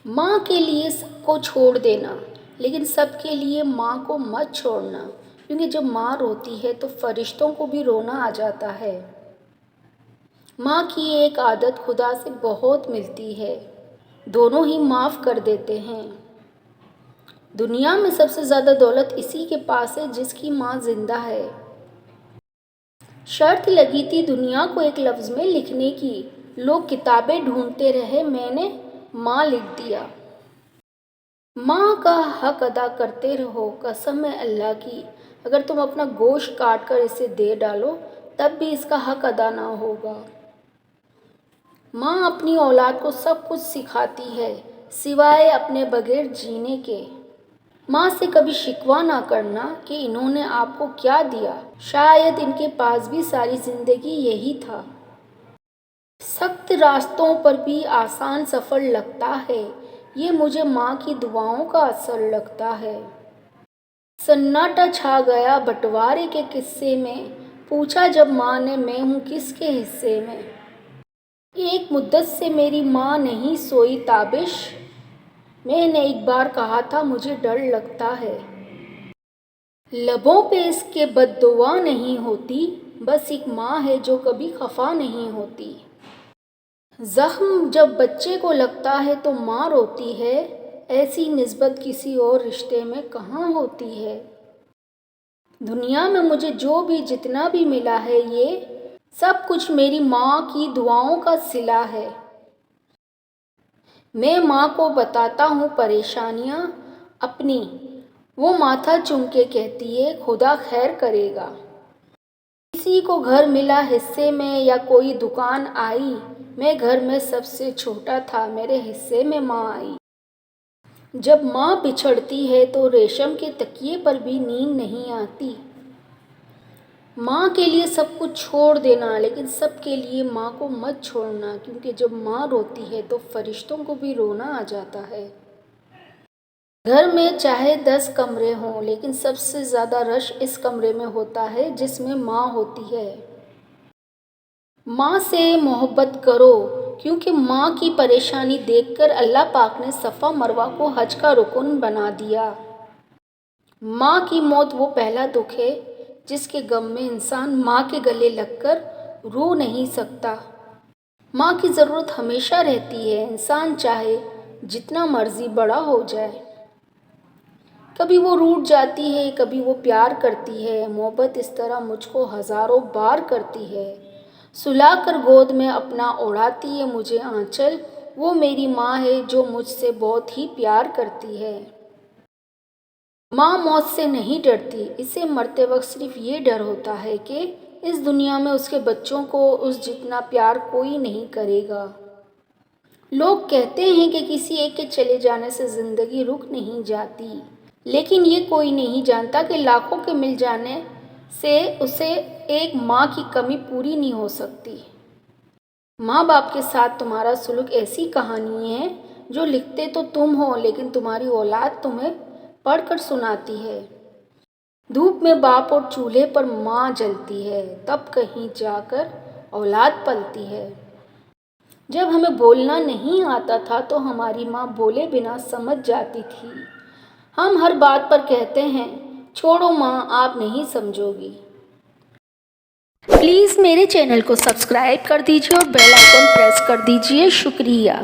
माँ के लिए सबको छोड़ देना, लेकिन सबके लिए माँ को मत छोड़ना, क्योंकि जब माँ रोती है तो फरिश्तों को भी रोना आ जाता है। माँ की एक आदत खुदा से बहुत मिलती है, दोनों ही माफ़ कर देते हैं। दुनिया में सबसे ज़्यादा दौलत इसी के पास है जिसकी माँ ज़िंदा है। शर्त लगी थी दुनिया को एक लफ्ज़ में लिखने की, लोग किताबें ढूंढते रहे, मैंने माँ लिख दिया। माँ का हक अदा करते रहो, कसम है अल्लाह की, अगर तुम अपना गोश्त काट कर इसे दे डालो तब भी इसका हक अदा ना होगा। माँ अपनी औलाद को सब कुछ सिखाती है सिवाय अपने बगैर जीने के। माँ से कभी शिकवा ना करना कि इन्होंने आपको क्या दिया, शायद इनके पास भी सारी ज़िंदगी यही था। सख्त रास्तों पर भी आसान सफ़र लगता है, ये मुझे माँ की दुआओं का असर लगता है। सन्नाटा छा गया बंटवारे के किस्से में, पूछा जब माँ ने मैं हूँ किसके हिस्से में। एक मुद्दत से मेरी माँ नहीं सोई ताबिश, मैंने एक बार कहा था मुझे डर लगता है। लबों पे इसके बद्दुआ नहीं होती, बस एक माँ है जो कभी खफा नहीं होती। ज़ख्म जब बच्चे को लगता है तो माँ रोती है, ऐसी निस्बत किसी और रिश्ते में कहाँ होती है। दुनिया में मुझे जो भी जितना भी मिला है ये सब कुछ मेरी माँ की दुआओं का सिला है। मैं माँ को बताता हूँ परेशानियाँ अपनी, वो माथा चूम के कहती है खुदा खैर करेगा। किसी को घर मिला हिस्से में या कोई दुकान आई, मैं घर में सबसे छोटा था, मेरे हिस्से में माँ आई। जब माँ बिछड़ती है तो रेशम के तकिए पर भी नींद नहीं आती। माँ के लिए सब कुछ छोड़ देना, लेकिन सबके लिए माँ को मत छोड़ना, क्योंकि जब माँ रोती है तो फरिश्तों को भी रोना आ जाता है। घर में चाहे 10 कमरे हों, लेकिन सबसे ज़्यादा रश इस कमरे में होता है जिसमें माँ होती है। माँ से मोहब्बत करो, क्योंकि माँ की परेशानी देखकर अल्लाह पाक ने सफ़ा मरवा को हज का रुकन बना दिया। माँ की मौत वो पहला दुख है जिसके गम में इंसान माँ के गले लगकर रो नहीं सकता। माँ की ज़रूरत हमेशा रहती है, इंसान चाहे जितना मर्ज़ी बड़ा हो जाए। कभी वो रूठ जाती है, कभी वो प्यार करती है। मोहब्बत इस तरह मुझको हज़ारों बार करती है, सुला कर गोद में अपना ओढ़ाती है मुझे आंचल। वो मेरी माँ है जो मुझसे बहुत ही प्यार करती है। माँ मौत से नहीं डरती, इसे मरते वक्त सिर्फ ये डर होता है कि इस दुनिया में उसके बच्चों को उस जितना प्यार कोई नहीं करेगा। लोग कहते हैं कि किसी एक के चले जाने से ज़िंदगी रुक नहीं जाती, लेकिन ये कोई नहीं जानता कि लाखों के मिल जाने से उसे एक माँ की कमी पूरी नहीं हो सकती। माँ बाप के साथ तुम्हारा सुलूक ऐसी कहानी है जो लिखते तो तुम हो, लेकिन तुम्हारी औलाद तुम्हें पढ़कर सुनाती है। धूप में बाप और चूल्हे पर माँ जलती है, तब कहीं जाकर औलाद पलती है। जब हमें बोलना नहीं आता था तो हमारी माँ बोले बिना समझ जाती थी। हम हर बात पर कहते हैं छोड़ो माँ, आप नहीं समझोगी। प्लीज़ मेरे चैनल को सब्सक्राइब कर दीजिए और बेल आइकन प्रेस कर दीजिए। शुक्रिया।